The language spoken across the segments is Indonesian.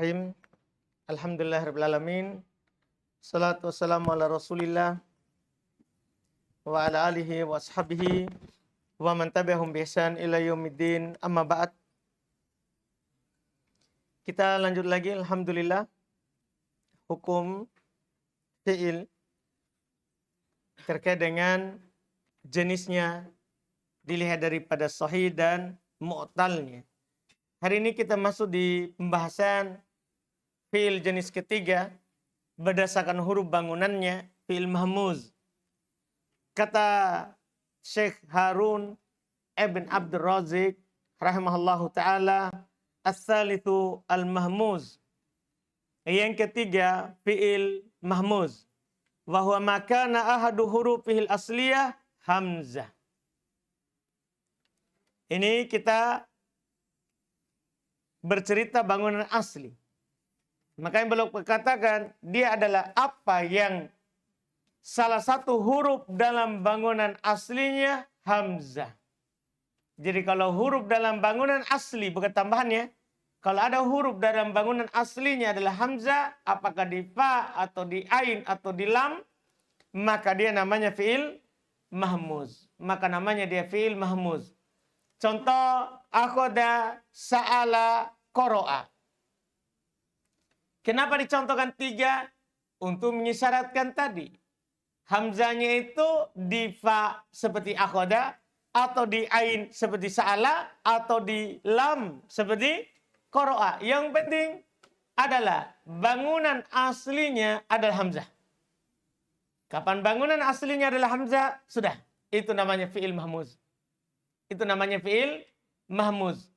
Bismillahirrahmanirrahim. Alhamdulillahirrahmanirrahim. Salatu wassalamu ala rasulillah wa ala alihi wa ashabihi wa man tabi'ahum bi ihsan ila yaumiddin, amma ba'd. Kita lanjut lagi, alhamdulillah, hukum fi'il terkait dengan jenisnya dilihat daripada sahih dan mu'talnya. Hari ini kita masuk di pembahasan fi'il jenis ketiga berdasarkan huruf bangunannya, fi'il mahmuz. Kata Syekh Harun ibn Abdul Razik rahimahullahu ta'ala, as-salithu al-mahmuz. Yang ketiga, fi'il mahmuz. Wa huwa ma kana ahadu hurufihil asliyah hamzah. Ini kita bercerita bangunan asli. Makanya beliau katakan dia adalah apa yang salah satu huruf dalam bangunan aslinya hamzah. Jadi kalau huruf dalam bangunan asli bukan tambahannya, kalau ada huruf dalam bangunan aslinya adalah hamzah, apakah di fa atau di ain atau di lam, maka dia namanya fi'il mahmuz. Maka namanya dia fi'il mahmuz. Contoh, akhoda, sa'ala, qoro'a. Kenapa dicontohkan 3? Untuk mengisyaratkan tadi. Hamzahnya itu di fa seperti akhoda, atau di ain seperti sa'ala, atau di lam seperti qoro'a. Yang penting adalah bangunan aslinya adalah hamzah. Kapan bangunan aslinya adalah hamzah, sudah. Itu namanya fi'il mahmuz. Itu namanya fi'il mahmuz.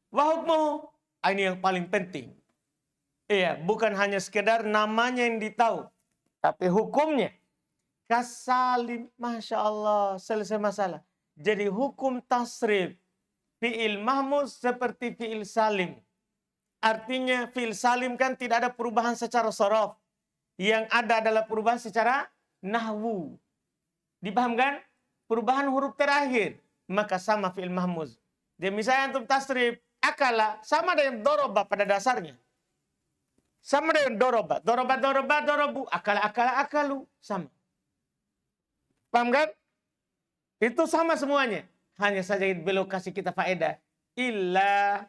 Wa hukmuhu, ini yang paling penting. Iya, bukan hanya sekedar namanya yang ditahu, tapi hukumnya. Kasalim, Masya Allah, selesai masalah. Jadi hukum tasrif fi'il mahmuz seperti fi'il salim. Artinya fi'il salim kan tidak ada perubahan secara sorof. Yang ada adalah perubahan secara nahwu. Dipahamkan? Perubahan huruf terakhir. Maka sama fi'il mahmuz. Dia misalnya untuk tasrif akala sama dengan doroba pada dasarnya. Sama dengan doroba. Doroba, dorobu. Akala, akalu. Sama. Paham kan? Itu sama semuanya. Hanya saja beliau kasih kita faedah. Illa,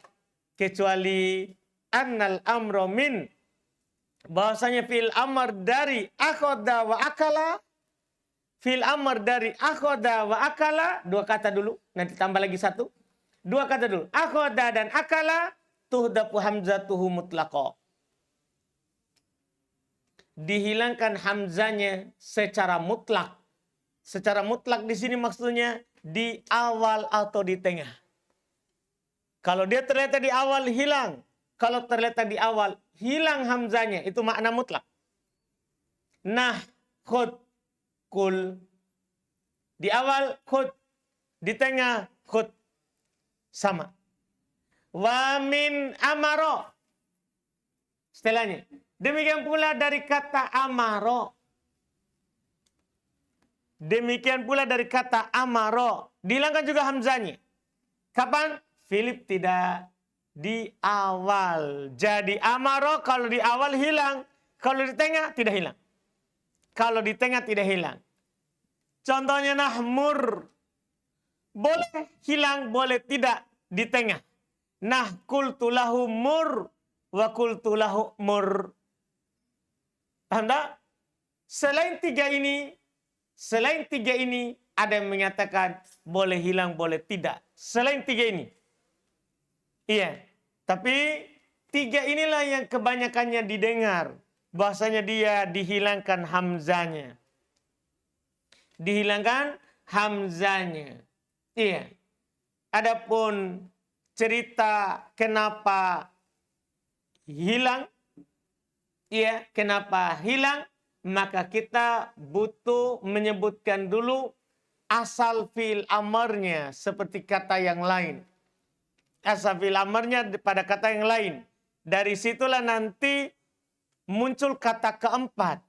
kecuali annal amro min. Bahwasanya fi'il amr dari akhoda wa akala. Fil amr dari akhoda wa akala. 2 kata dulu. Nanti tambah lagi 1. 2 kata dulu. Akhoda dan akala. Tuhdapu hamzatuhu mutlaqo. Dihilangkan hamzanya secara mutlak. Secara mutlak di sini maksudnya di awal atau di tengah. Kalau dia terletak di awal hilang. Kalau terletak di awal hilang hamzanya. Itu makna mutlak. Nah, khud. Kul. Di awal khud. Di tengah khud. Sama. Wa min amaro. Setelahnya. Demikian pula dari kata amaro. Demikian pula dari kata amaro. Dihilangkan juga hamzanya. Kapan? Philip tidak di awal. Jadi amaro kalau di awal hilang. Kalau di tengah tidak hilang. Kalau di tengah tidak hilang. Contohnya nahmur. Boleh hilang, boleh tidak di tengah. Nah qultu lahu mur wa qultu lahu mur. Paham tak? Selain tiga ini ada yang mengatakan boleh hilang, boleh tidak. Selain 3 ini. Iya. Tapi 3 inilah yang kebanyakannya didengar. Bahasanya dia dihilangkan hamzanya. Dihilangkan hamzanya. Iya. Adapun cerita kenapa hilang. Iya, kenapa hilang? Maka kita butuh menyebutkan dulu asal fi'il amarnya seperti kata yang lain. Asal fi'il amarnya pada kata yang lain. Dari situlah nanti muncul kata keempat.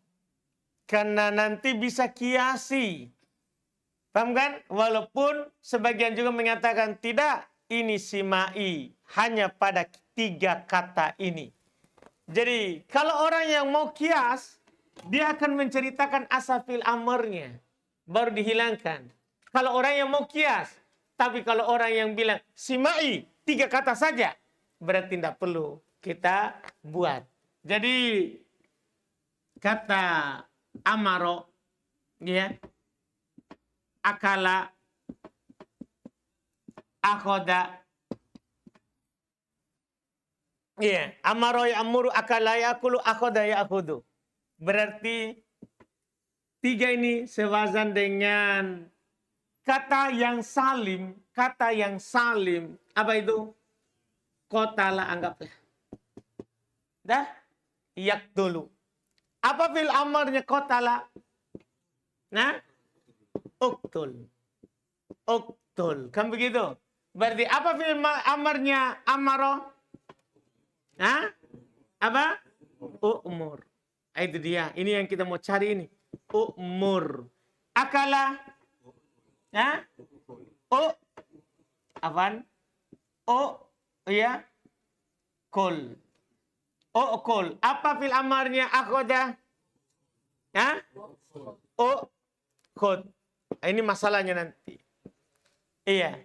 Karena nanti bisa kiasi. Paham kan? Walaupun sebagian juga mengatakan tidak. Ini simai. Hanya pada 3 kata ini. Jadi kalau orang yang mau kias, dia akan menceritakan asal fil amarnya, baru dihilangkan. Kalau orang yang mau kias, tapi kalau orang yang bilang simai 3 kata saja, berarti tidak perlu kita buat. Jadi kata amaro, ya, akala, akhoda, iya, amaro ya amuru, akala ya akulu, akhoda ya akhudu. Berarti 3 ini sewazan dengan kata yang salim. Kata yang salim, apa itu? Kotala, anggaplah. Dah? Yak dulu. Apa fil amarnya kotala? Nah? Uktul. Uktul. Kan begitu? Berarti apa fil amarnya amaro? Hah? Apa? Umur. Itu dia. Ini yang kita mau cari ini. Umur. Akala. Hah? Apaan? Ya. Kol. Kol. Apa fil amarnya akhoda? Hah? Khod. Ini masalahnya nanti. Iya.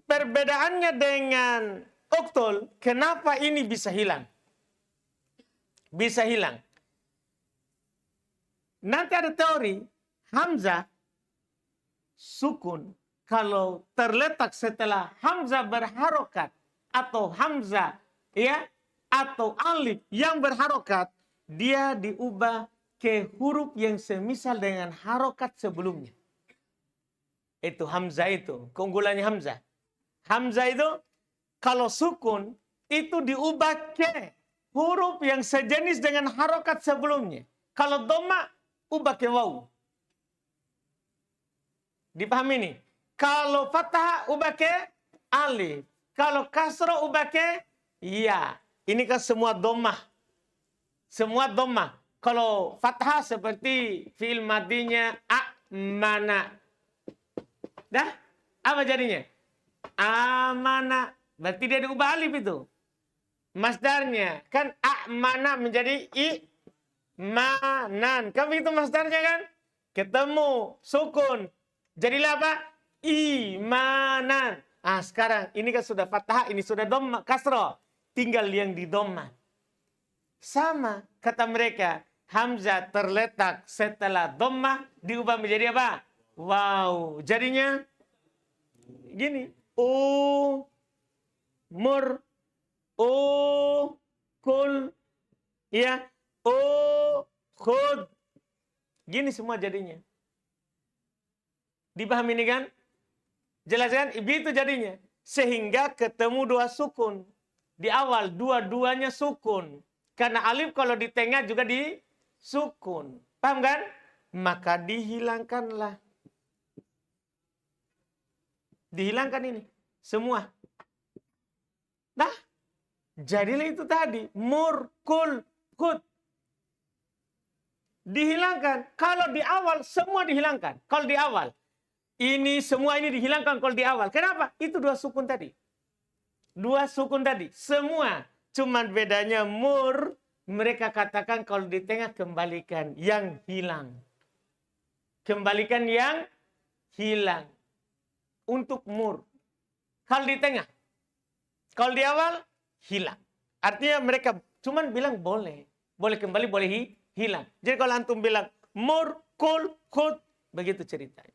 Perbedaannya dengan uktul, kenapa ini bisa hilang? Bisa hilang. Nanti ada teori, hamzah sukun kalau terletak setelah hamzah berharokat atau hamzah ya atau alif yang berharokat, dia diubah ke huruf yang semisal dengan harokat sebelumnya. Itu hamzah itu, keunggulannya hamzah. Hamzah itu kalau sukun itu diubah ke huruf yang sejenis dengan harokat sebelumnya. Kalau dhamma ubah ke waw. Dipahami nih? Kalau fathah ubah ke alif. Kalau kasrah ubah ke ya. Ini kan semua dhammah. Semua dhammah. Kalau fathah seperti fi'il madinya a'mana. Dah? Apa jadinya? Amana. Berarti dia diubah alif itu. Masdarnya. Kan a'mana menjadi i'manan. Kan begitu masdarnya kan? Ketemu sukun. Jadilah apa? Imanan. Sekarang ini kan sudah fathah, ini sudah dhamma, kasrah. Tinggal yang di dhamma. Sama kata mereka. Hamzah terletak setelah dhamma diubah menjadi apa? Wow. Jadinya gini. Mur. Kul. Ya. Khud. Gini semua jadinya. Dipahami ini kan? Jelaskan, itu jadinya. Sehingga ketemu 2 sukun. Di awal, dua-duanya sukun. Karena alif kalau di tengah juga di sukun. Paham kan? Maka dihilangkanlah. Dihilangkan ini. Semua. Nah, jadilah itu tadi. Mur, kul, khud. Dihilangkan. Kalau di awal, semua dihilangkan. Kalau di awal. Ini semua ini dihilangkan kalau di awal. Kenapa? Itu 2 sukun tadi. 2 sukun tadi. Semua. Cuman bedanya mur. Mereka katakan kalau di tengah kembalikan yang hilang. Kembalikan yang hilang. Untuk mur. Kalau di tengah. Kalau di awal, hilang. Artinya mereka cuman bilang boleh. Boleh kembali, boleh hilang. Jadi kalau antum bilang mur, kul, khud. Begitu ceritanya.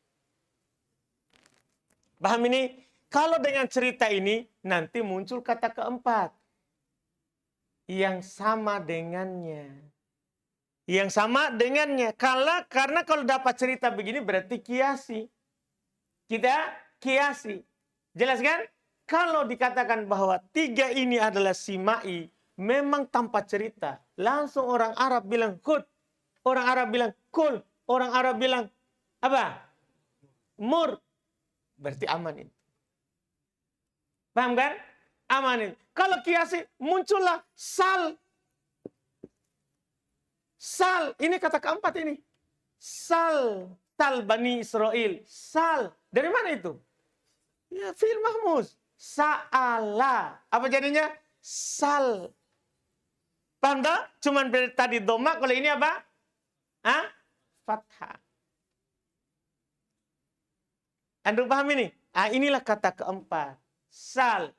Paham ini? Kalau dengan cerita ini, nanti muncul kata keempat. Yang sama dengannya. Yang sama dengannya. Karena kalau dapat cerita begini berarti kiasi. Kita kiasi. Jelas kan? Kalau dikatakan bahwa 3 ini adalah simai, memang tanpa cerita. Langsung orang Arab bilang khud. Orang Arab bilang kul. Orang Arab bilang apa? Mur. Berarti aman itu. Paham kan? Aman itu. Kalau kiasi muncullah sal. Sal. Ini kata keempat ini. Sal. Sal Bani Israel. Sal. Dari mana itu? Ya fi'il mahmuz. Sa'ala. Apa jadinya? Sal. Paham tak? Cuman tadi doma, kalau ini apa? Fathah. Anda paham ini? Inilah kata keempat. Sal.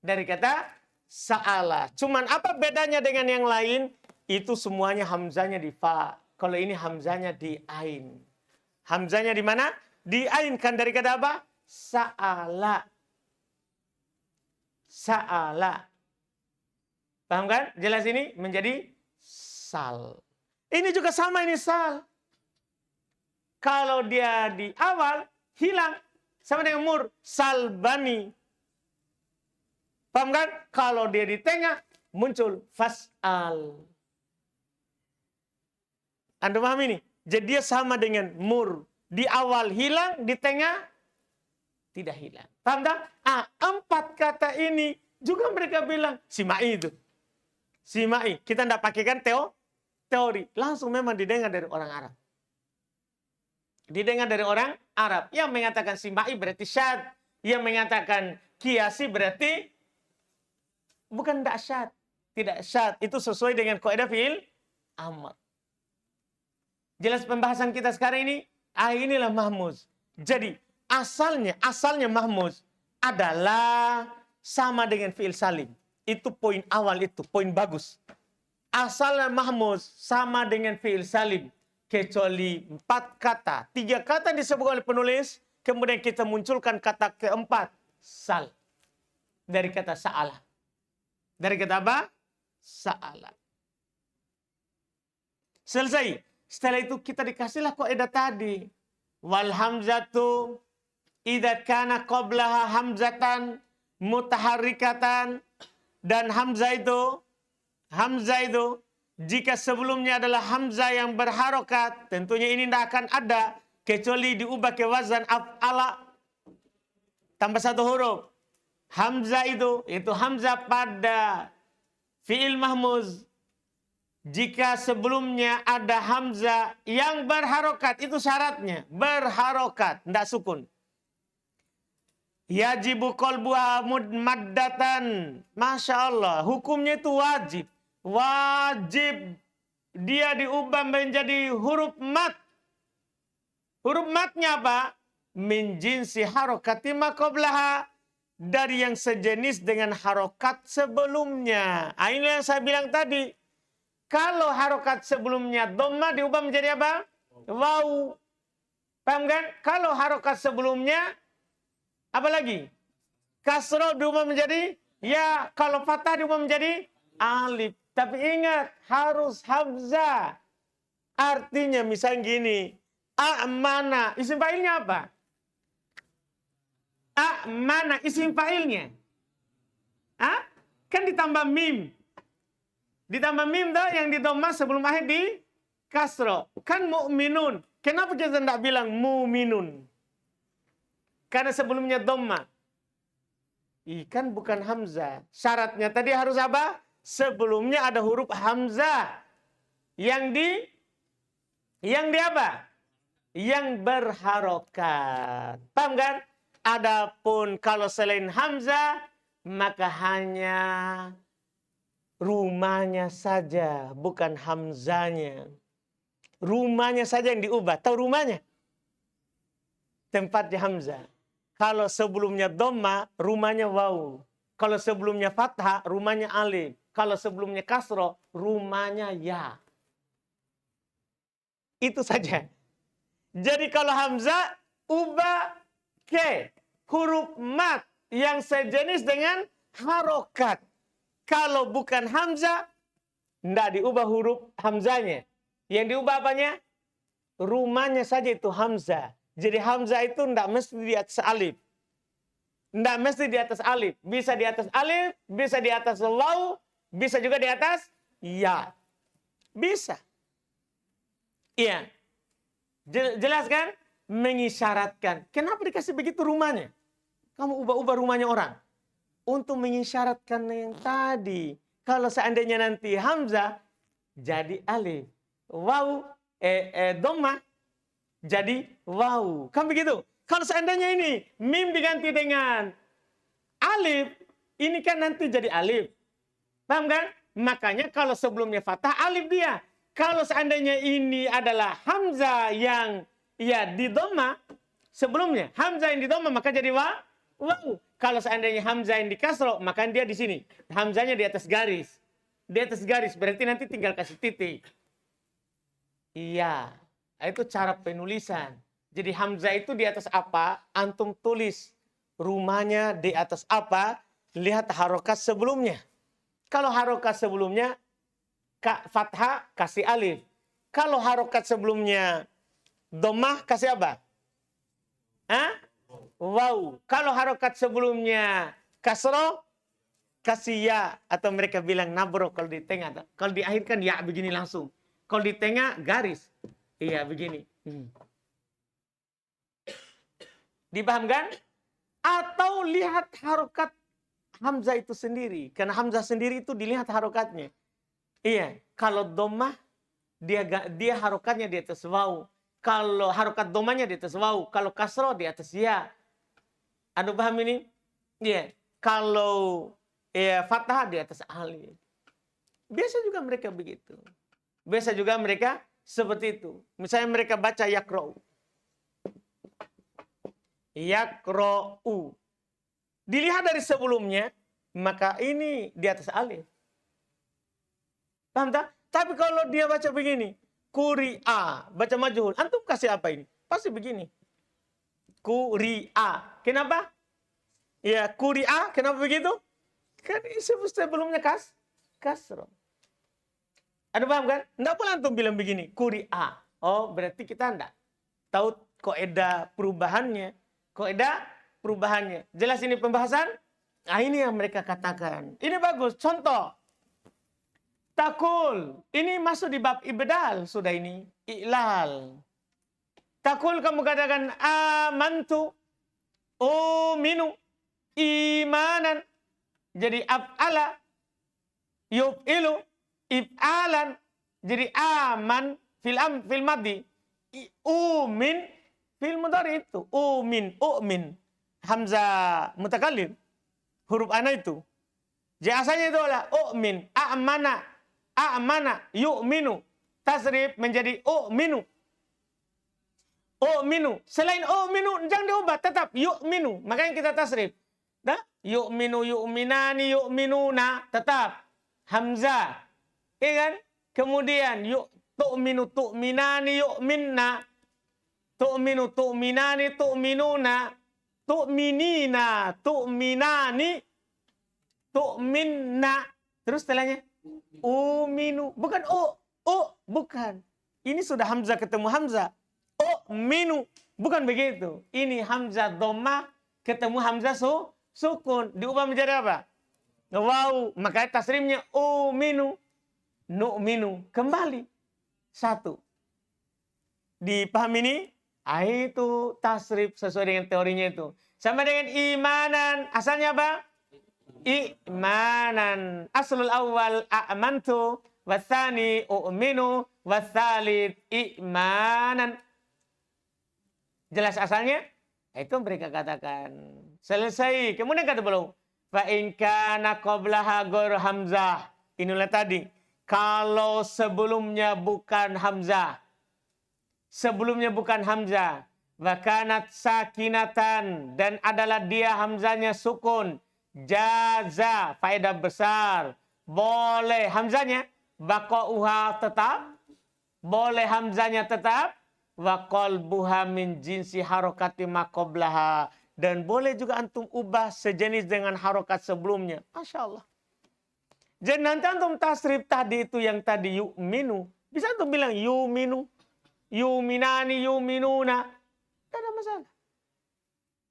Dari kata sa'ala. Cuman apa bedanya dengan yang lain? Itu semuanya hamzanya di fa. Kalau ini hamzanya di ain. Hamzanya di mana? Di ain. Kan dari kata apa? Sa'ala. Sa'ala. Paham kan? Jelas ini menjadi sal. Ini juga sama, ini sal. Kalau dia di awal, hilang. Sama dengan mur. Salbani. Paham kan? Kalau dia di tengah, muncul fas'al. Anda paham ini? Jadi dia sama dengan mur. Di awal hilang, di tengah tidak hilang. Paham tak? 4 kata ini juga mereka bilang, simai itu. Simai. Kita tidak pakaikan teori. Langsung memang didengar dari orang Arab. Didengar dari orang Arab. Yang mengatakan simai berarti syad. Yang mengatakan kiasi berarti bukan tidak syad. Tidak syad. Itu sesuai dengan kaidah fi'il amr. Jelas pembahasan kita sekarang ini. Inilah mahmuz. Jadi asalnya mahmuz adalah sama dengan fi'il salim. Itu poin awal itu. Poin bagus. Asalnya mahmuz sama dengan fi'il salim. Kecuali 4 kata. 3 kata disebut oleh penulis. Kemudian kita munculkan kata keempat. Sal. Dari kata sa'ala. Dari kata apa? Sa'ala. Selesai. Setelah itu kita dikasihlah kaidah tadi. Wal hamzatu idza kana qablaha hamzatan mutaharrikatan. Dan hamzah itu jika sebelumnya adalah hamzah yang berharokat, tentunya ini tidak akan ada kecuali diubah ke wazan af'ala tambah 1 huruf. Hamzah itu hamzah pada fi'il mahmuz. Jika sebelumnya ada hamzah yang berharokat, itu syaratnya berharokat, tidak sukun. Yajibu qalbuha maddatan. Masya Allah, hukumnya itu wajib. Wajib dia diubah menjadi huruf mat. Huruf matnya apa? Min jinsi harokati ma qablaha. Dari yang sejenis dengan harokat sebelumnya. Ini yang saya bilang tadi. Kalau harokat sebelumnya dhamma diubah menjadi apa? Waw. Paham kan? Kalau harokat sebelumnya apa lagi? Kasroh diubah menjadi ya. Kalau fathah diubah menjadi alif. Tapi ingat, harus hamzah. Artinya misalnya gini. A'mana. Isim fa'ilnya apa? A'mana. Isim fa'ilnya. Kan ditambah mim. Ditambah mim dah yang di dhamma sebelum akhir di kasro. Kan mu'minun. Kenapa kita tidak bilang mu'minun? Karena sebelumnya dhamma. Kan bukan hamzah. Syaratnya tadi harus apa? Sebelumnya ada huruf hamzah. Yang di apa? Yang berharokat. Paham kan? Adapun kalau selain hamzah, maka hanya rumahnya saja, bukan hamzanya. Rumahnya saja yang diubah. Tahu rumahnya? Tempatnya hamzah. Kalau sebelumnya dhamma, rumahnya waw. Kalau sebelumnya fathah, rumahnya alif. Kalau sebelumnya kasroh, rumahnya ya. Itu saja. Jadi kalau hamzah, ubah ke huruf mat yang sejenis dengan harokat. Kalau bukan hamzah, tidak diubah huruf hamzanya. Yang diubah apanya? Rumahnya saja itu hamzah. Jadi hamzah itu tidak mesti di atas alif. Tidak mesti di atas alif. Bisa di atas alif, bisa di atas waw, bisa juga di atas ya. Bisa. Iya. Jelas kan? Mengisyaratkan. Kenapa dikasih begitu rumahnya? Kamu ubah-ubah rumahnya orang. Untuk mengisyaratkan yang tadi. Kalau seandainya nanti hamzah, jadi alif. Waw, dhamma, jadi waw. Kan begitu? Kalau seandainya ini, mim diganti dengan alif, ini kan nanti jadi alif. Paham kan? Makanya kalau sebelumnya fathah, alif dia. Kalau seandainya ini adalah hamzah yang ya di dhamma sebelumnya, hamzah yang di dhamma maka jadi waw. Kalau seandainya hamzah yang di kasro, maka dia di sini. Hamzahnya di atas garis. Di atas garis berarti nanti tinggal kasih titik. Iya, itu cara penulisan. Jadi hamzah itu di atas apa? Antum tulis. Rumahnya di atas apa? Lihat harokat sebelumnya. Kalau harokat sebelumnya fathah kasih alif. Kalau harokat sebelumnya dhammah kasih apa? Hah? Wow. Kalau harokat sebelumnya kasroh kasih ya, atau mereka bilang nabro kalau di tengah. Kalau di akhir kan ya begini langsung. Kalau di tengah garis. Iya begini. Dipahamkan? Atau lihat harokat hamzah itu sendiri. Karena hamzah sendiri itu dilihat harokatnya. Iya. Kalau dhammah dia harokatnya di atas waw. Kalau harokat dhammahnya di atas waw. Kalau kasroh di atas ya. Anda paham ini? Iya. Kalau fathah di atas alif. Biasa juga mereka begitu. Biasa juga mereka seperti itu. Misalnya mereka baca yakra'u. Yakra'u. Dilihat dari sebelumnya, maka ini di atas alif. Paham tak? Tapi kalau dia baca begini, kuri'a, baca majhul. Antum kasih apa ini? Pasti begini. Kuri'a. Kenapa? Ya, kuri'a. Kenapa begitu? Kan sebelumnya kasroh. Ada paham kan? Tidak boleh antum bilang begini, kuri'a. Oh, berarti kita tidak tahu kaidah perubahannya. Jelas ini pembahasan? Nah, ini yang mereka katakan. Ini bagus. Contoh. Takul. Ini masuk di bab ibdal. Sudah ini. I'lal. Takul kamu katakan amantu. Uminu. Imanan. Jadi af'ala. Yuf'ilu. If'alan. Jadi aman. Fil madhi. Umin. Fil mudhari itu. U'min. Hamzah mutakallim. Huruf ana itu. Jadi asalnya itu adalah u'min. A'mana. Yu'minu. Tasrif menjadi u'minu. U'minu. Selain u'minu, jangan diubah. Tetap yu'minu. Makanya kita tasrif. Dah? Yu'minu, yu'minani, yu'minuna. Tetap. Hamzah. Iya kan? Kemudian tu'minu, tu'minani, yu'minna. Tu'minu, tu'minani, tu'minuna. Tu'minina, tu'minani, tu'minna. Terus setelahnya uminu. Bukan bukan. Ini sudah hamzah ketemu hamzah. Minu. Bukan begitu. Ini hamzah dhammah ketemu hamzah sukun. Diubah menjadi apa? Waw. Makanya tasrimnya uminu. Nu'minu. Kembali. Satu. Dipahami ini? Itu tasrif sesuai dengan teorinya itu. Sama dengan imanan. Asalnya apa? Imanan. Aslul awal a'mantu. Wathani u'minu. Wathalid imanan. Jelas asalnya? Itu mereka katakan. Selesai. Kemudian kata beliau. Fa'in kana qablaha ghairu hamzah. Inilah tadi. Kalau sebelumnya bukan hamzah. Sebelumnya bukan hamzah. Wakanat sakinatan. Dan adalah dia hamzahnya sukun. Jaza. Faedah besar. Boleh hamzahnya. Baqa'uha tetap. Boleh hamzahnya tetap. Wa qalbuha min jinsi harokati maqoblaha. Dan boleh juga antum ubah sejenis dengan harokat sebelumnya. Masya Allah. Jadi nanti antum tasrif tadi itu yang tadi yu'minu. Bisa antum bilang yu'minu. Yuminani, yuminuna. Tidak ada masalah.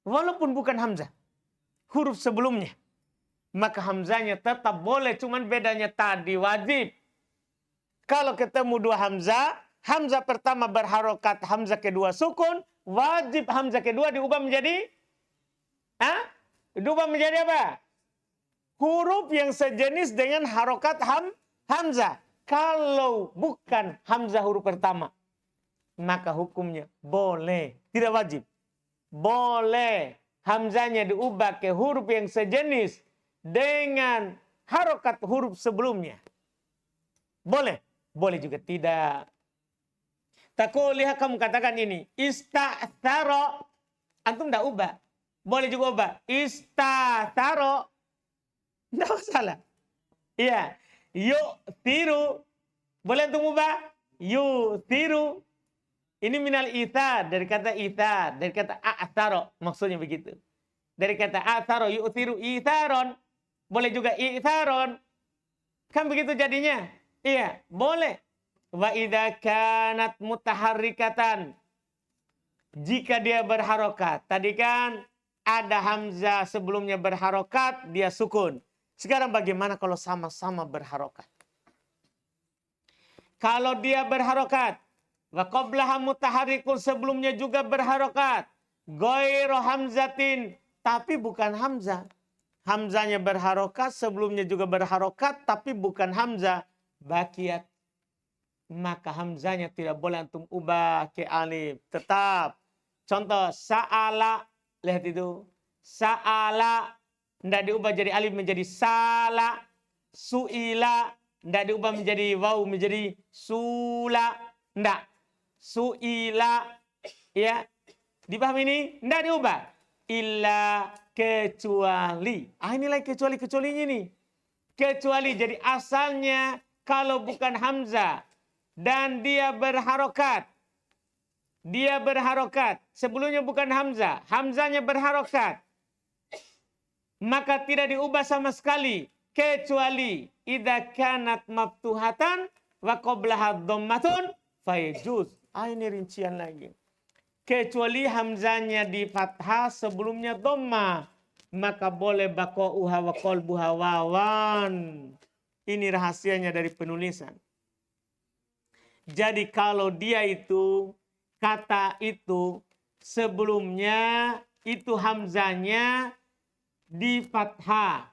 Walaupun bukan hamzah. Huruf sebelumnya. Maka hamzahnya tetap boleh. Cuman bedanya tadi wajib. Kalau ketemu dua hamzah. Hamzah pertama berharokat. Hamzah kedua sukun. Wajib hamzah kedua diubah menjadi. Diubah menjadi apa? Huruf yang sejenis dengan harokat hamzah. Kalau bukan hamzah huruf pertama. Maka hukumnya boleh, tidak wajib. Boleh hamzahnya diubah ke huruf yang sejenis dengan harokat huruf sebelumnya. Boleh. Boleh juga tidak. Takut lihat kamu katakan ini. Ista'tharo. Antum tidak ubah. Boleh juga ubah. Ista'tharo. Tidak masalah. Iya. Yu'thiru. Boleh antum ubah. Yu'thiru. Ini minal ithar. Dari kata ithar. Dari kata a'tharo. Maksudnya begitu. Dari kata a'tharo. Yu'thiru itharon. Boleh juga itharon. Kan begitu jadinya. Iya. Boleh. Wa idza kanat mutaharrikatan. Jika dia berharokat. Tadi kan ada hamzah sebelumnya berharokat, dia sukun. Sekarang bagaimana kalau sama-sama berharokat? Kalau dia berharokat, wa qablaha mutaharrikun, sebelumnya juga berharokat. Ghairu hamzatin, tapi bukan hamzah. Hamzanya berharokat, sebelumnya juga berharokat, tapi bukan hamzah. Baqiyat. Maka hamzanya tidak boleh antum ubah ke alif. Tetap. Contoh, sa'ala. Lihat itu. Sa'ala. Tidak diubah jadi alif menjadi sala. Su'ila. Tidak diubah menjadi waw menjadi sula. Tidak. Su'ila. Ya. Dipahami ini? Tidak diubah. Illa kecuali. Inilah kecuali-kecualinya ini. Kecuali. Jadi asalnya kalau bukan hamzah. Dan dia berharokat. Dia berharokat. Sebelumnya bukan hamzah. Hamzahnya berharokat. Maka tidak diubah sama sekali. Kecuali. Idza kanat maftuhatan. Wa qablaha dhammatun. Fayajuz. Ini rincian lagi. Kecuali hamzahnya di fathah. Sebelumnya dhammah. Maka boleh baqa'uha wa qalbuha wawan. Ini rahasianya dari penulisan. Jadi kalau dia itu, kata itu, sebelumnya itu hamzanya di fathah.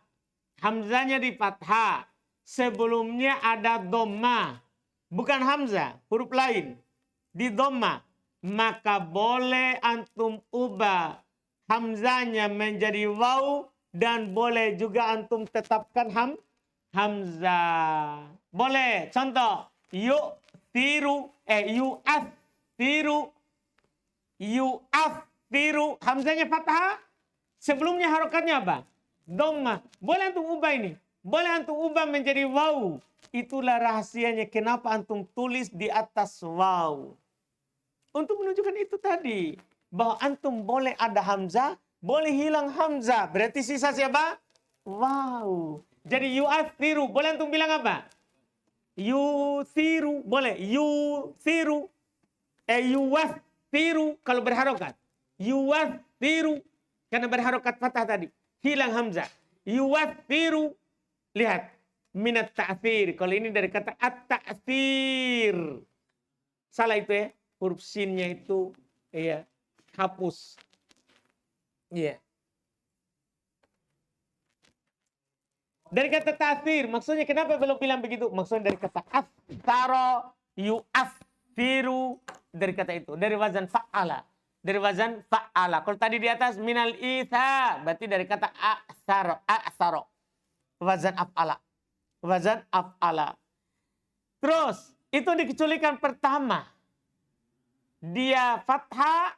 Hamzanya di fathah. Sebelumnya ada dhammah. Bukan hamzah, huruf lain. Di dhammah. Maka boleh antum ubah hamzanya menjadi waw. Dan boleh juga antum tetapkan hamzah. Boleh. Contoh. Yu'athiru. Hamzanya fathah. Sebelumnya harokatnya apa? Dhammah. Boleh antum ubah ini. Boleh antum ubah menjadi waw. Itulah rahasianya kenapa antum tulis di atas waw. Untuk menunjukkan itu tadi. Bahwa antum boleh ada hamzah. Boleh hilang hamzah. Berarti sisa siapa? Waw. Jadi yu'athiru. Boleh antum bilang apa? Yuthiru. Boleh. Yuthiru. Yuwathiru. Kalau berharokat. Yuwathiru. Karena berharokat fathah tadi. Hilang hamzah. Yuwathiru. Lihat. Minat ta'thir. Kalau ini dari kata at-ta'thir. Salah itu ya. Huruf sinnya itu. Ya. Hapus. Iya. Dari kata ta'thir, maksudnya kenapa belum bilang begitu? Maksudnya dari kata atharo, yu'athiru, dari kata itu. Dari wazan fa'ala. Dari wazan fa'ala. Kalau tadi di atas minal itha, berarti dari kata a'tharo. Wazan af'ala. Wazan af'ala. Terus, itu dikecualikan pertama. Dia fathah,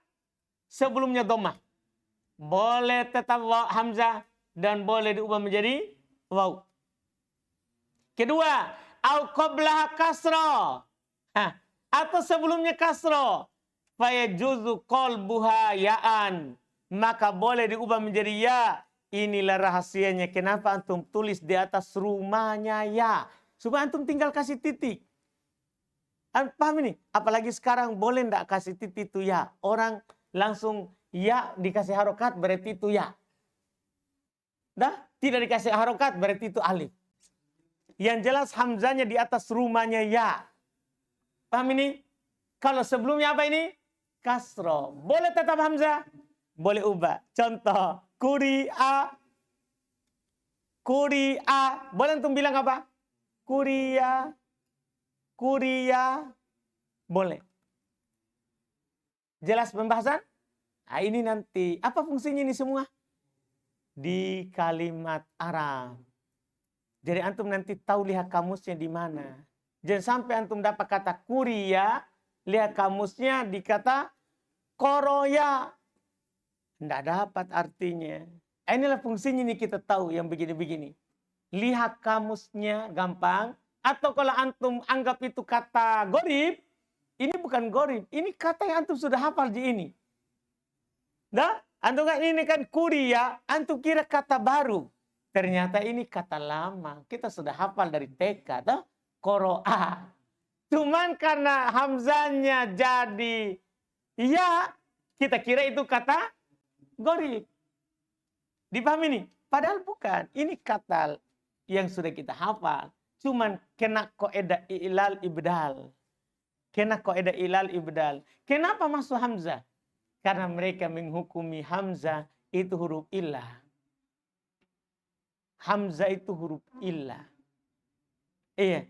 sebelumnya dhammah. Boleh tetap hamzah, dan boleh diubah menjadi waw. Kedua, au qablaha kasra. Atau sebelumnya kasra. Fayajuzu qalbuha ya'an. Maka boleh diubah menjadi ya. Inilah rahasianya. Kenapa antum tulis di atas rumahnya ya. Supaya antum tinggal kasih titik. Paham ini? Apalagi sekarang boleh enggak kasih titik itu ya. Orang langsung ya dikasih harokat berarti itu ya. Dah? Tidak dikasih harokat berarti itu alif. Yang jelas hamzanya di atas rumahnya ya. Paham ini? Kalau sebelumnya apa ini? Kasro. Boleh tetap hamzah? Boleh ubah. Contoh. Kuri'a. Kuri'a. Boleh antum bilang apa? Kuri'a. Kuri'a. Boleh. Jelas pembahasan? Nah, ini nanti. Apa fungsinya ini semua? Di kalimat Arab. Jadi antum nanti tahu lihat kamusnya di mana. Jangan sampai antum dapat kata kuria, lihat kamusnya di kata koroya. Tidak dapat artinya. Inilah fungsinya nih kita tahu yang begini-begini. Lihat kamusnya gampang. Atau kalau antum anggap itu kata gorib, ini bukan gorib. Ini kata yang antum sudah hafal di ini. Dah? Antum kan ini kan kuria, antum kira kata baru. Ternyata ini kata lama. Kita sudah hafal dari TK. Dah? Koro'a. Cuman karena hamzanya jadi ya, kita kira itu kata gorib. Dipahami nih? Padahal bukan. Ini kata yang sudah kita hafal. Cuman kena kaidah ilal ibdal. Kena kaidah ilal ibdal. Kenapa masuk hamzah? Karena mereka menghukumi hamzah itu huruf illah. Hamzah itu huruf illah. Iya.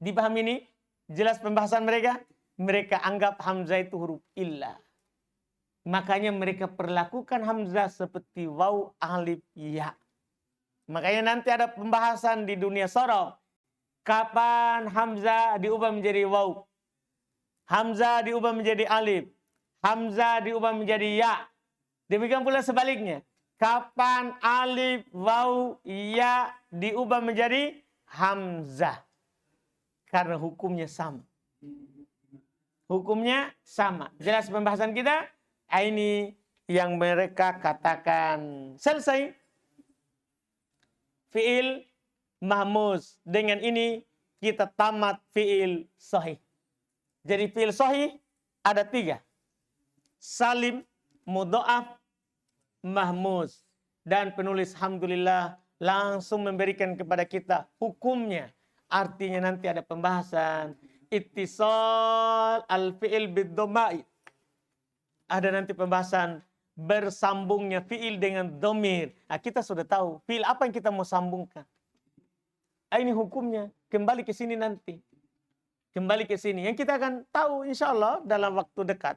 Dipahami ini? Jelas pembahasan mereka? Mereka anggap hamzah itu huruf illah. Makanya mereka perlakukan hamzah seperti waw, alif, ya. Makanya nanti ada pembahasan di dunia sorof. Kapan hamzah diubah menjadi waw? Hamzah diubah menjadi alif. Hamzah diubah menjadi ya. Demikian pula sebaliknya. Kapan alif, waw, ya diubah menjadi hamzah. Karena hukumnya sama. Hukumnya sama. Jelas pembahasan kita? Ini yang mereka katakan selesai. Fi'il mahmuz. Dengan ini kita tamat fi'il sahih. Jadi fi'il sahih ada 3. Salim, mudha'af, mahmuz. Dan penulis alhamdulillah langsung memberikan kepada kita hukumnya. Artinya nanti ada pembahasan ittisal al-fi'il bid-dhamai. Ada nanti pembahasan bersambungnya fi'il dengan dhamir. Nah, kita sudah tahu fi'il apa yang kita mau sambungkan. Ini hukumnya. Kembali ke sini nanti. Kembali ke sini. Yang kita akan tahu insya Allah dalam waktu dekat.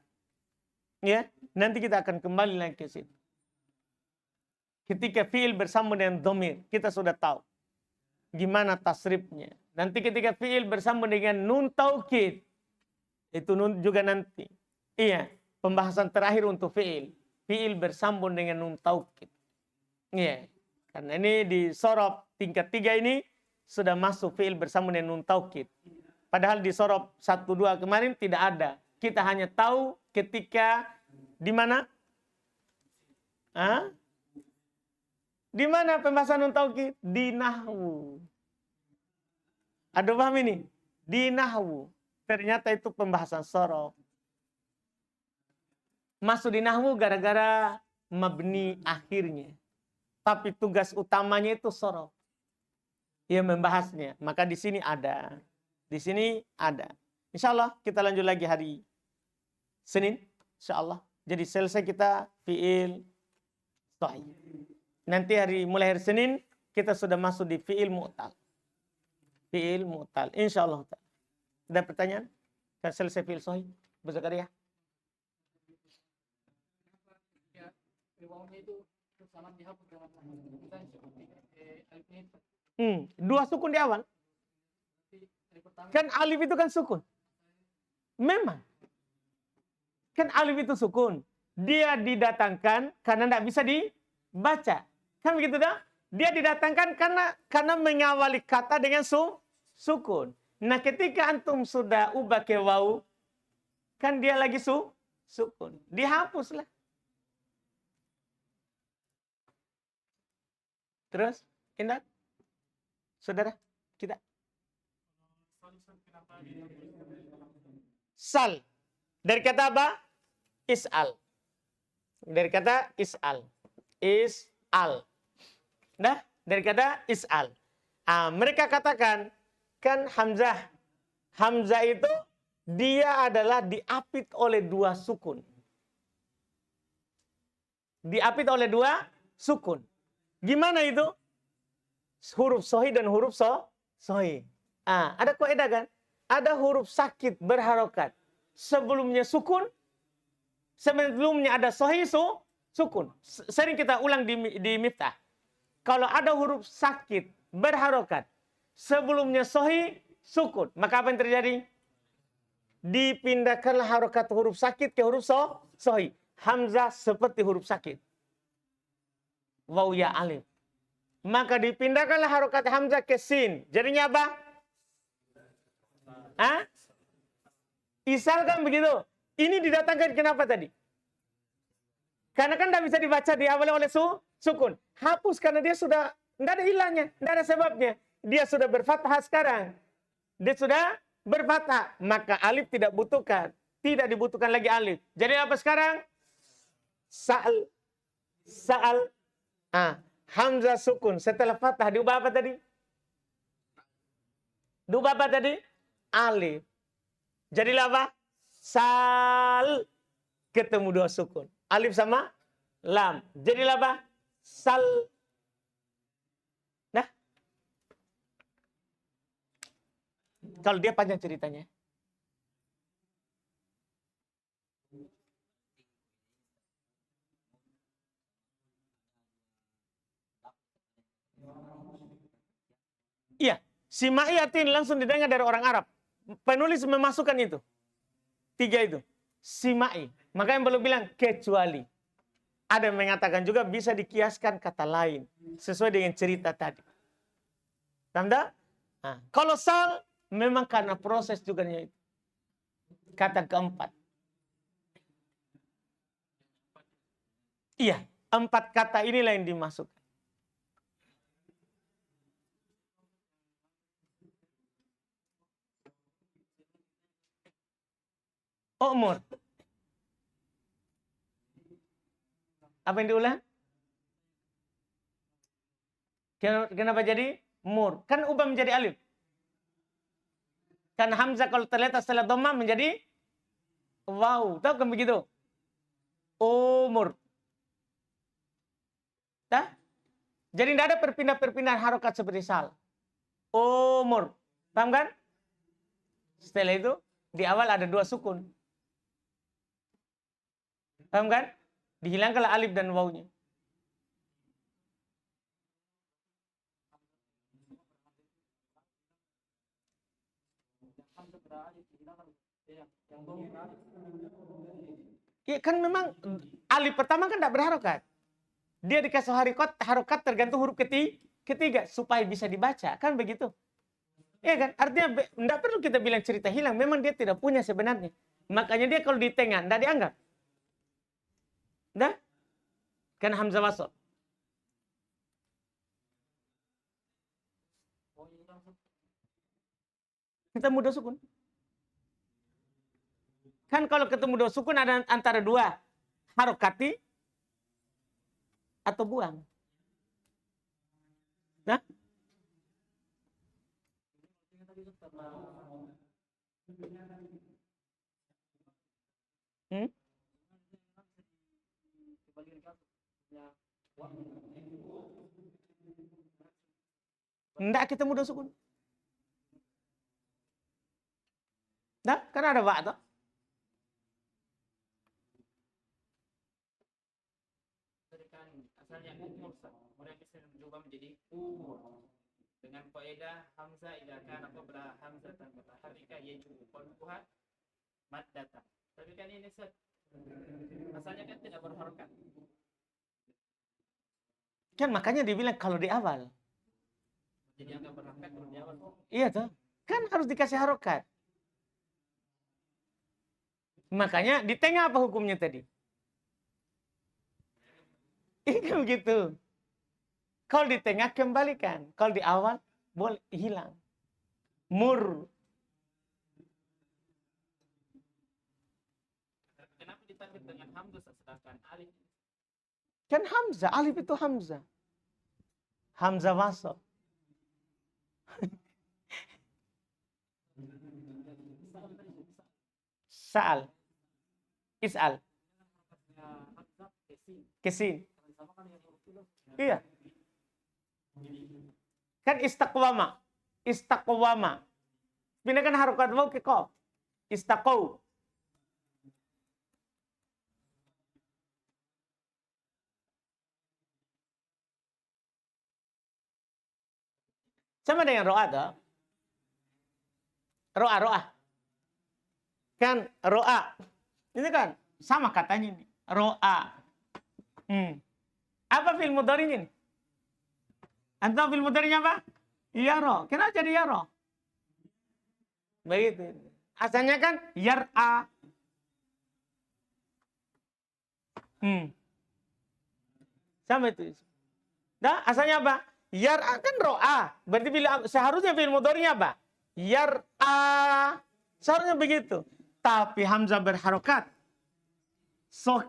Ya, nanti kita akan kembali lagi ke sini. Ketika fi'il bersambung dengan dhamir, kita sudah tahu gimana tasrifnya. Nanti ketika fi'il bersambung dengan nun taukid, itu nun juga nanti. Iya, pembahasan terakhir untuk fi'il. Fi'il bersambung dengan nun taukid. Iya, karena ini di sorof tingkat 3 ini sudah masuk fi'il bersambung dengan nun taukid. Padahal di sorof 1-2 kemarin tidak ada. Kita hanya tahu ketika di mana? Di mana pembahasan nun taukid? Di nahwu. Ada paham ini? Di nahwu. Ternyata itu pembahasan sorof. Masuk di nahwu gara-gara mabni akhirnya. Tapi tugas utamanya itu sorof. Yang membahasnya. Maka di sini ada. Di sini ada. Insya Allah kita lanjut lagi hari Senin. Insya Allah. Jadi selesai kita fi'il sahih. Nanti mulai hari Senin kita sudah masuk di fi'il mu'tal. Fi'il mu'tal. Insya Allah. Ada pertanyaan? Kita selesai fi'il sahih. Bu Zakaria. Dua sukun di awal. Kan alif itu kan sukun. Memang. Kan alif itu sukun. Dia didatangkan karena tidak bisa dibaca. Kan begitu dah? Dia didatangkan karena mengawali kata dengan sukun. Nah, ketika antum sudah ubah ke waw, kan dia lagi sukun. Dihapuslah. Terus, Indah? Saudara, kita. Sal. Dari kata apa? Is'al. Dari kata is'al. Is'al. Nah, dari kata is'al. Mereka katakan, kan Hamzah. Hamzah itu, dia adalah diapit oleh 2 sukun. Diapit oleh 2 sukun. Gimana itu? Huruf sohi dan huruf sohi. Ada kaidah kan? Ada huruf sakit berharokat. Sebelumnya sukun. Sebelumnya ada sohi sukun. Sering kita ulang di miftah. Kalau ada huruf sakit berharokat. sebelumnya sahih sukun. Maka apa yang terjadi? Dipindahkanlah harokat huruf sakit ke huruf sahih. Hamzah seperti huruf sakit. Waw ya alif. Maka dipindahkanlah harokat hamzah ke sin. Jadinya apa? Hah? Isal kan begitu. Ini didatangkan kenapa tadi? Karena kan tidak bisa dibaca diawali oleh sukun. Hapus karena dia sudah tidak ada ilahnya, tidak ada sebabnya. Dia sudah berfathah sekarang. Dia sudah berfathah. Maka alif tidak butuhkan. Tidak dibutuhkan lagi alif. Jadi apa sekarang? Sa'al. Sa'al. Hamzah sukun. Setelah fathah diubah apa tadi? Diubah apa tadi? Alif. Jadilah apa? Sal. Ketemu dua sukun. Alif sama lam. Jadilah apa? Sal. Nah. Kalau dia panjang ceritanya. Iya. Simai artinya langsung didengar dari orang Arab. Penulis memasukkan itu. 3 itu. Simai. Maka yang belum bilang kecuali. Ada yang mengatakan juga bisa dikiaskan kata lain. Sesuai dengan cerita tadi. Tanda? Kalau sal, memang karena proses juga itu. Kata keempat. Iya. 4 kata inilah yang dimasukkan. Umur. Apa yang diulang? Kenapa jadi mur? Kan ubah menjadi alif. Kan hamzah kalau terletak setelah dhamma menjadi waw. Tahu kan begitu? Umur. Dah? Jadi tidak ada perpindah-perpindahan harokat seperti sal. Umur. Paham kan? Setelah itu di awal ada 2 sukun. Paham kan? Dihilangkanlah alif dan wawnya. Ya kan memang alif pertama kan tidak berharokat. Dia dikasih harokat tergantung huruf ketiga supaya bisa dibaca. Kan begitu. Ya kan? Artinya tidak perlu kita bilang cerita hilang. Memang dia tidak punya sebenarnya. Makanya dia kalau di tengah tidak dianggap. Dah? Kan hamzah wasal. Ketemu 2 sukun. Kan kalau ketemu 2 sukun ada antara 2 harokati atau buang. Nah? Enggak ketemu 2 sukun. Nah, kan ada ba toh. Asalnya umur, kemudian bisa berubah menjadi umur. Dengan kaidah hamzah idza kana qabla hamzatan mutaharrika yajibu qalbuha maddatan. Tapi kan ini asalnya kan tidak berharokat. Kan makanya dibilang kalau di awal. Jadi yang enggak berharokat kalau di awal. Iya tuh. Kan harus dikasih harokat. Makanya di tengah apa hukumnya tadi? Ini begitu. Kalau di tengah kembalikan. Kalau di awal boleh hilang. Mur. Kenapa ditambah dengan hamzah sedangkan alif? Kan hamzah, alif itu hamzah. Hamzah wasal. Sa'al. Is'al. Kesin. Iya. Kan istaqwama. Istaqwama. Pindahkan harokat waw ke qaf. Istaqaw. Sama dengan ro'a toh. Ro'a. Kan ro'a. Ini kan sama katanya ini. Ro'a. Apa fi'il mudhari'nya ini? Antum fi'il mudhari'nya apa? Yaro. Kenapa jadi yaro? Begitu. Asalnya kan yar'a. Sama itu. Dah, asalnya apa? Yar'a kan ro'a. Berarti seharusnya fi'il mudhari'nya apa? Yar'a. Seharusnya begitu. Tapi hamzah berharokat.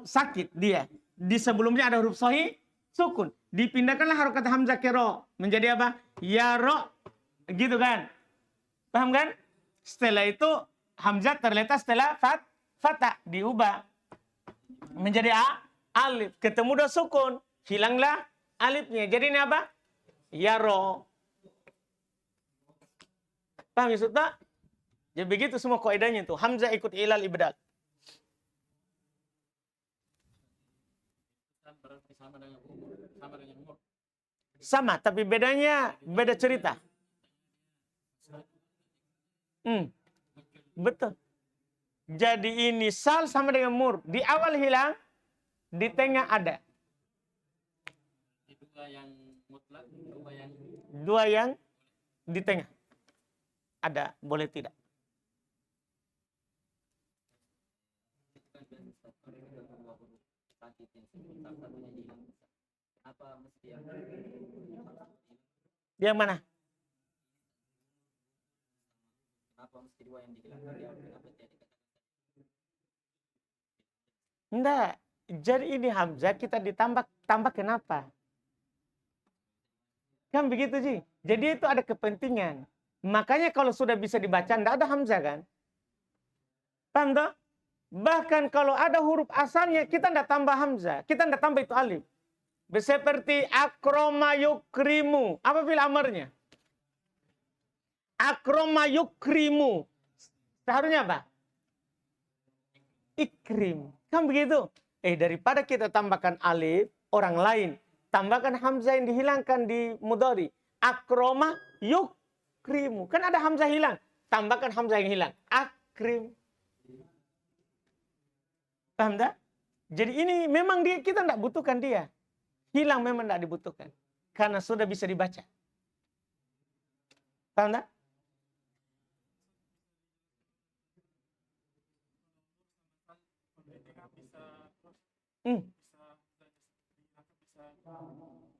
Sakit dia. Di sebelumnya ada huruf sahih, sukun. Dipindahkanlah harokat hamzah ke ro. Menjadi apa? Yaro. Gitu kan? Paham kan? Setelah itu hamzah terletak setelah fatah. Diubah. Menjadi alif. Ketemu dua sukun. Hilanglah alifnya. Jadi ini apa? Yaro. Paham ya Sultan? Jadi begitu semua kaidahnya itu. Hamzah ikut ilal ibdal. Sama, tapi bedanya beda cerita. Betul. Jadi ini sal sama dengan mur. Di awal hilang, di tengah ada. Dua yang mutlak, dua yang di tengah. Ada, boleh tidak. Yang mana? Kenapa mesti dua yang dihilangkan? Enggak. Jadi ini hamzah kita tambah kenapa? Kan begitu sih. Jadi itu ada kepentingan. Makanya kalau sudah bisa dibaca, enggak ada hamzah kan? Paham toh? Bahkan kalau ada huruf asalnya, kita enggak tambah hamzah. Kita enggak tambah itu alif. Seperti akroma yukrimu. Apa fi'il amarnya? Akroma yukrimu. Seharusnya apa? Ikrim. Kan begitu? Daripada kita tambahkan alif, orang lain. Tambahkan hamzah yang dihilangkan di mudhari. Akroma yukrimu. Kan ada hamzah hilang. Tambahkan hamzah yang hilang. Akrim. Paham tak? Jadi ini memang kita tidak butuhkan dia. Hilang memang tidak dibutuhkan. Karena sudah bisa dibaca. Paham tak?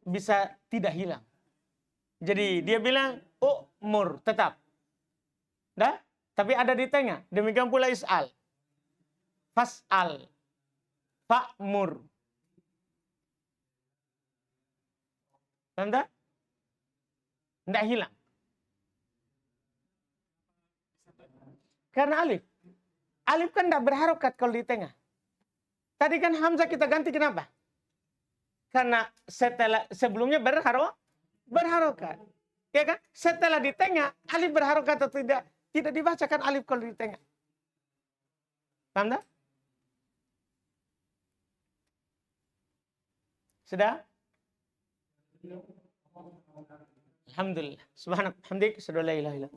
Bisa tidak hilang. Jadi dia bilang, mur tetap. Dah? Tapi ada di tengah. Demikian pula is'al. Fas'al. Fa'mur. Paham tak? Tidak hilang. Karena alif. Alif kan tidak berharokat kalau di tengah. Tadi kan hamzah kita ganti kenapa? Karena sebelumnya berharokat. Ya kan? Setelah di tengah, alif berharokat atau tidak? Tidak dibacakan alif kalau di tengah. Paham tak? Sudah? Alhamdulillah. Subhanallah. Alhamdulillah.